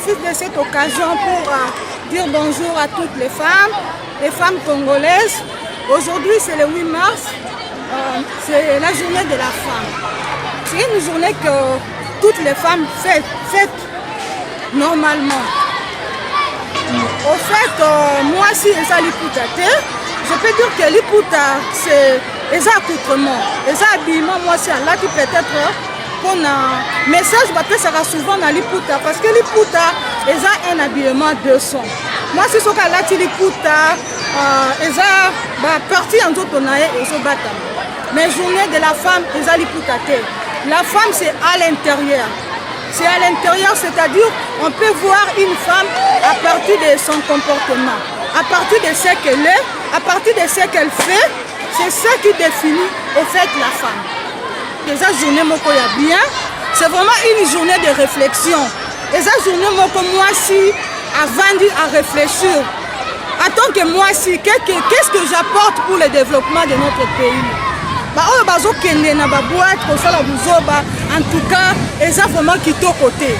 profite de cette occasion pour dire bonjour à toutes les femmes congolaises. Aujourd'hui, c'est le 8 mars, c'est la journée de la femme. C'est une journée que toutes les femmes fêtent normalement. Au fait, moi, si ça liputa, je peux dire que liputa, c'est les accoutrements, les habillements. Moi, c'est là qui peut-être qu'on a message, ça sera souvent dans liputa, parce que liputa, ils ont un habillement de son. Moi, c'est ce que là, liputa, ils ont parti en tout tonaï et se battent. Mais journée de la femme, ils ont liputa. La femme, c'est à l'intérieur. C'est à l'intérieur, c'est-à-dire on peut voir une femme à partir de son comportement, à partir de ce qu'elle est, à partir de ce qu'elle fait, c'est ce qui définit au fait la femme. Déjà journée mokoya bien, c'est vraiment une journée de réflexion. Déjà journée moko moi si avant à réfléchir, en tant que moi si, qu'est-ce que j'apporte pour le développement de notre pays? En tout cas, et ça vraiment qui est au côté.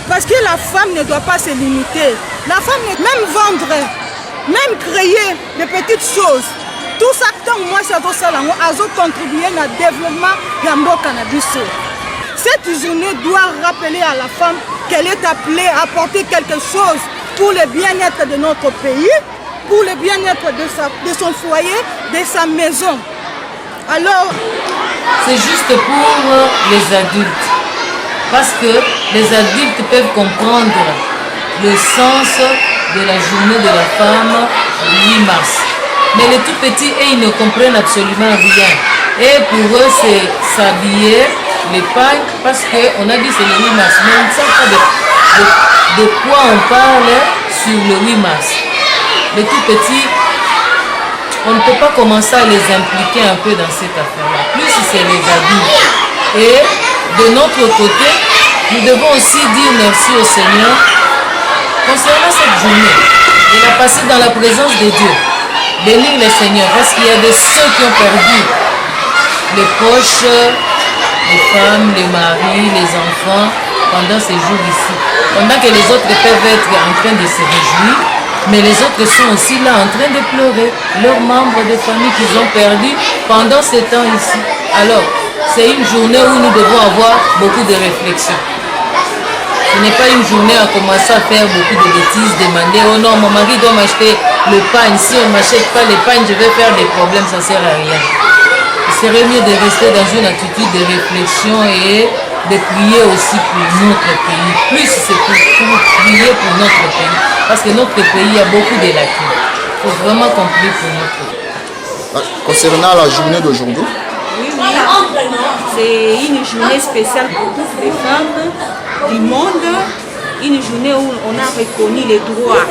Parce que la femme ne doit pas se limiter. La femme, même vendre, même créer des petites choses. Tout ça, moi, c'est à contribuer au développement de la cannabis. Cette journée doit rappeler à la femme qu'elle est appelée à apporter quelque chose pour le bien-être de notre pays, pour le bien-être de son foyer, de sa maison. Alors, c'est juste pour les adultes. Parce que les adultes peuvent comprendre le sens de la journée de la femme du 8 mars. Mais les tout petits, ils ne comprennent absolument rien. Et pour eux, c'est s'habiller, les pailles, parce qu'on a dit c'est le 8 mars. Mais on ne sait pas de quoi on parle sur le 8 mars. Les tout petits, on ne peut pas commencer à les impliquer un peu dans cette affaire-là. Plus c'est les adultes. Et de notre côté, nous devons aussi dire merci au Seigneur concernant cette journée. Il a passé dans la présence de Dieu. Bénir le Seigneur parce qu'il y a de ceux qui ont perdu les proches, les femmes, les maris, les enfants pendant ces jours ici. Pendant que les autres peuvent être en train de se réjouir, mais les autres sont aussi là en train de pleurer leurs membres de famille qu'ils ont perdus pendant ce temps ici. Alors, c'est une journée où nous devons avoir beaucoup de réflexion. Ce n'est pas une journée à commencer à faire beaucoup de bêtises, demander « Oh non, mon mari doit m'acheter le pain. Si on ne m'achète pas le pain, je vais faire des problèmes, ça ne sert à rien. » Il serait mieux de rester dans une attitude de réflexion et de prier aussi pour notre pays. Plus c'est pour prier pour notre pays. Parce que notre pays a beaucoup de lacunes. Il faut vraiment qu'on prie pour notre pays. Concernant la journée d'aujourd'hui, oui, c'est une journée spéciale pour toutes les femmes du monde. Une journée où on a reconnu les droits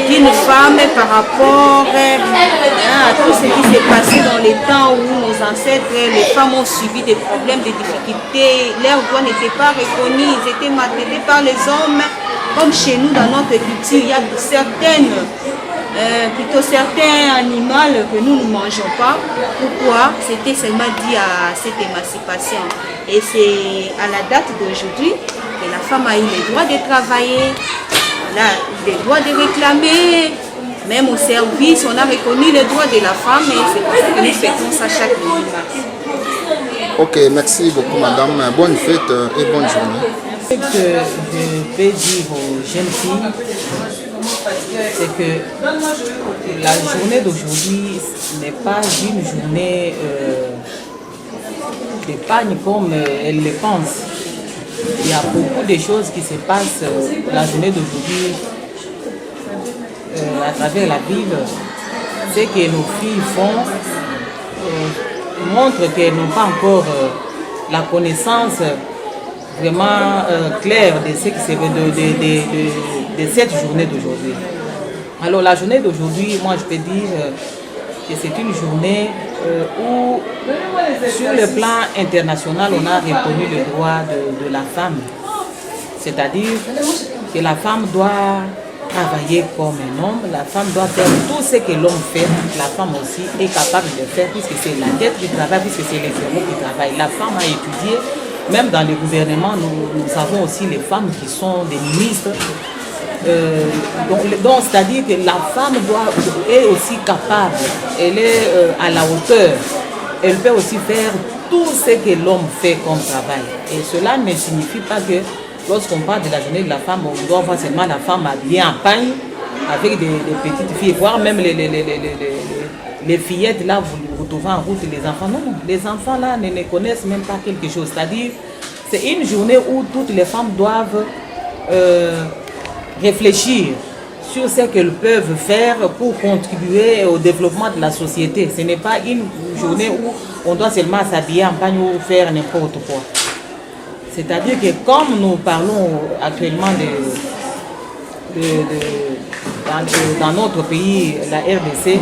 d'une femme par rapport à tout ce qui s'est passé dans les temps où nos ancêtres, les femmes ont subi des problèmes, des difficultés. Leurs droits n'étaient pas reconnus, ils étaient maltraités par les hommes. Comme chez nous, dans notre culture, il y a certains animaux que nous ne mangeons pas. Pourquoi? C'était seulement dit à cette émancipation. Et c'est à la date d'aujourd'hui que la femme a eu le droit de travailler, elle a eu le droit de réclamer, même au service, on a reconnu le droit de la femme et c'est pour ça que nous fêtons ça chaque 8 mars. Ok, merci beaucoup madame. Bonne fête et bonne journée. Ce que je peux dire aux jeunes filles, c'est que la journée d'aujourd'hui n'est pas une journée d'épargne comme elles le pensent. Il y a beaucoup de choses qui se passent la journée d'aujourd'hui à travers la Bible. Ce que nos filles font montre qu'elles n'ont pas encore la connaissance vraiment claire de ce qui se de cette journée d'aujourd'hui. Alors la journée d'aujourd'hui, moi je peux dire que c'est une journée où sur le plan international on a reconnu le droit de la femme. C'est-à-dire que la femme doit travailler comme un homme, la femme doit faire tout ce que l'homme fait, la femme aussi est capable de faire puisque c'est la tête du travail, puisque c'est les cerveaux qui travaillent. La femme a étudié même dans le gouvernement, nous avons aussi les femmes qui sont des ministres. Donc c'est-à-dire que la femme est aussi capable, elle est à la hauteur, elle peut aussi faire tout ce que l'homme fait comme travail. Et cela ne signifie pas que lorsqu'on parle de la journée de la femme, on doit voir seulement la femme habillée en pagne avec des petites filles, voire même les fillettes là, vous retrouvez en route les enfants. Non, les enfants là ne connaissent même pas quelque chose. C'est-à-dire, c'est une journée où toutes les femmes doivent réfléchir sur ce qu'elles peuvent faire pour contribuer au développement de la société. Ce n'est pas une journée où on doit seulement s'habiller en pagne ou faire n'importe quoi. C'est-à-dire que comme nous parlons actuellement dans notre pays, la RDC,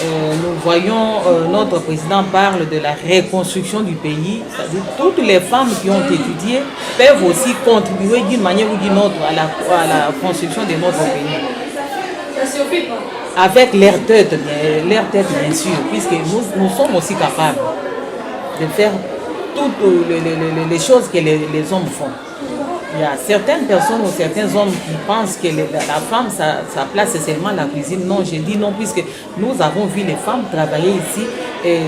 nous voyons notre président parle de la reconstruction du pays. C'est-à-dire toutes les femmes qui ont étudié peuvent aussi contribuer d'une manière ou d'une autre à la construction de notre pays. Avec leur tête bien sûr, puisque nous sommes aussi capables de faire toutes les choses que les hommes font. Il y a certaines personnes ou certains hommes qui pensent que la femme, sa place c'est seulement la cuisine. Non, je dis non, puisque nous avons vu les femmes travailler ici et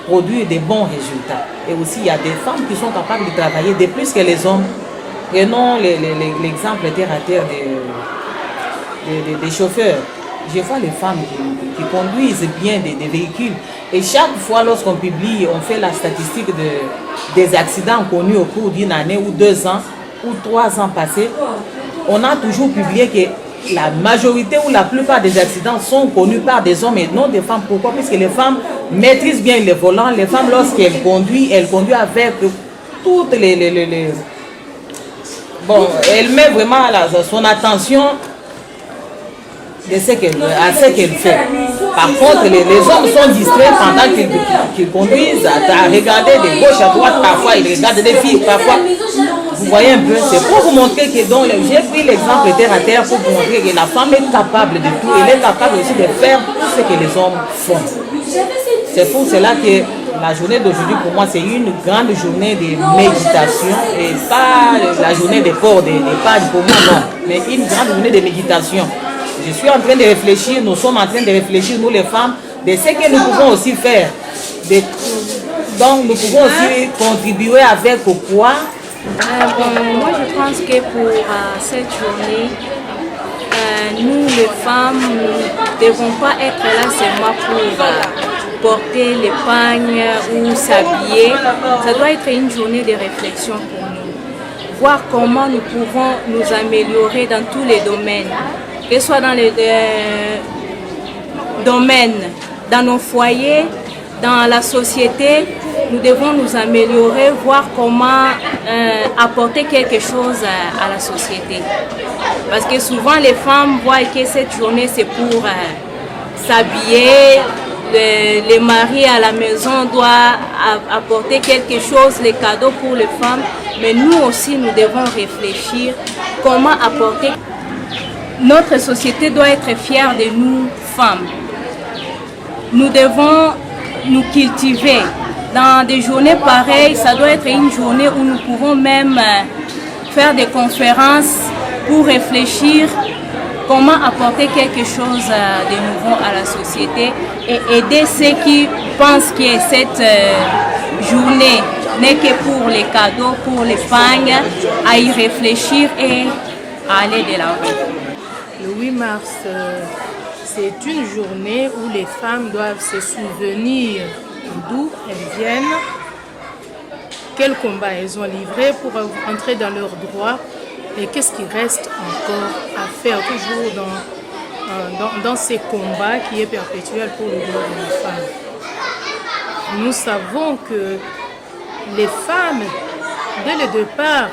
produire des bons résultats. Et aussi, il y a des femmes qui sont capables de travailler de plus que les hommes. Prenons l'exemple terre à terre des chauffeurs. Je vois les femmes qui conduisent bien des véhicules. Et chaque fois, lorsqu'on publie, on fait la statistique des accidents connus au cours d'une année ou 2 ans, ou 3 ans passés, on a toujours publié que la majorité ou la plupart des accidents sont connus par des hommes et non des femmes. Pourquoi? Puisque les femmes maîtrisent bien les volants. Les femmes, lorsqu'elles conduisent avec toutes les... Bon, elle met vraiment son attention à ce qu'elle fait. Par contre, les hommes sont distraits pendant qu'ils conduisent, à regarder de gauche à droite, parfois ils regardent des filles, parfois... Vous voyez un peu, c'est pour vous montrer que j'ai pris l'exemple terre à terre pour vous montrer que la femme est capable de tout, elle est capable aussi de faire tout ce que les hommes font. C'est pour cela que la journée d'aujourd'hui pour moi c'est une grande journée de méditation et pas la journée des corps, des pages pour moi non, mais une grande journée de méditation. Je suis en train de réfléchir, nous sommes en train de réfléchir, nous les femmes, de ce que nous pouvons aussi faire. Donc nous pouvons aussi contribuer avec quoi. Moi je pense que pour cette journée, nous les femmes ne devons pas être là seulement pour porter les pagnes ou s'habiller. Ça doit être une journée de réflexion pour nous. Voir comment nous pouvons nous améliorer dans tous les domaines, que ce soit dans les domaines, dans nos foyers, dans la société. Nous devons nous améliorer, voir comment apporter quelque chose à la société. Parce que souvent les femmes voient que cette journée c'est pour s'habiller, les maris à la maison doivent apporter quelque chose, les cadeaux pour les femmes. Mais nous aussi nous devons réfléchir comment apporter. Notre société doit être fière de nous femmes. Nous devons nous cultiver. Dans des journées pareilles, ça doit être une journée où nous pouvons même faire des conférences pour réfléchir comment apporter quelque chose de nouveau à la société et aider ceux qui pensent que cette journée n'est que pour les cadeaux, pour les pagnes, à y réfléchir et à aller de l'avant. Le 8 mars, c'est une journée où les femmes doivent se souvenir d'où elles viennent, quels combats elles ont livrés pour entrer dans leurs droits et qu'est-ce qui reste encore à faire toujours dans ces combats qui est perpétuel pour le droit de la femme. Nous savons que les femmes, dès le départ,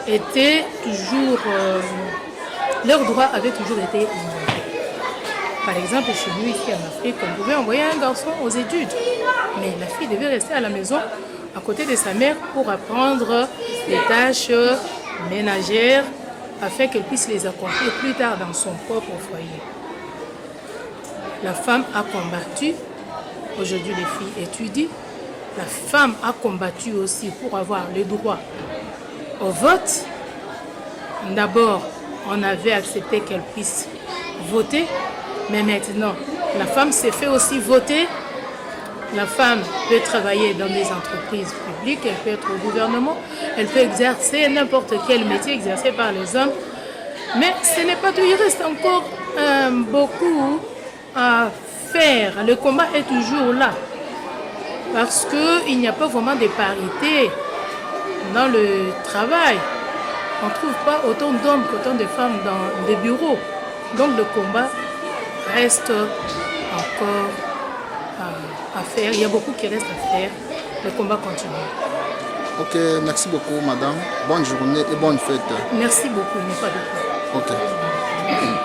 étaient toujours... leurs droits avaient toujours été ignorés. Par exemple, chez nous, ici en Afrique, on pouvait envoyer un garçon aux études. Mais la fille devait rester à la maison, à côté de sa mère, pour apprendre les tâches ménagères, afin qu'elle puisse les accomplir plus tard dans son propre foyer. La femme a combattu. Aujourd'hui, les filles étudient. la femme a combattu aussi pour avoir le droit au vote. D'abord, on avait accepté qu'elle puisse voter, mais maintenant, la femme s'est fait aussi voter. La femme peut travailler dans des entreprises publiques, elle peut être au gouvernement, elle peut exercer n'importe quel métier exercé par les hommes. Mais ce n'est pas tout, il reste encore beaucoup à faire. Le combat est toujours là. Parce qu'il n'y a pas vraiment de parité dans le travail. On ne trouve pas autant d'hommes qu'autant de femmes dans les bureaux. Donc le combat reste encore à faire. Il y a beaucoup qui reste à faire. Le combat continue. Ok, merci beaucoup madame. Bonne journée et bonne fête. Merci beaucoup, mais pas de quoi. Ok.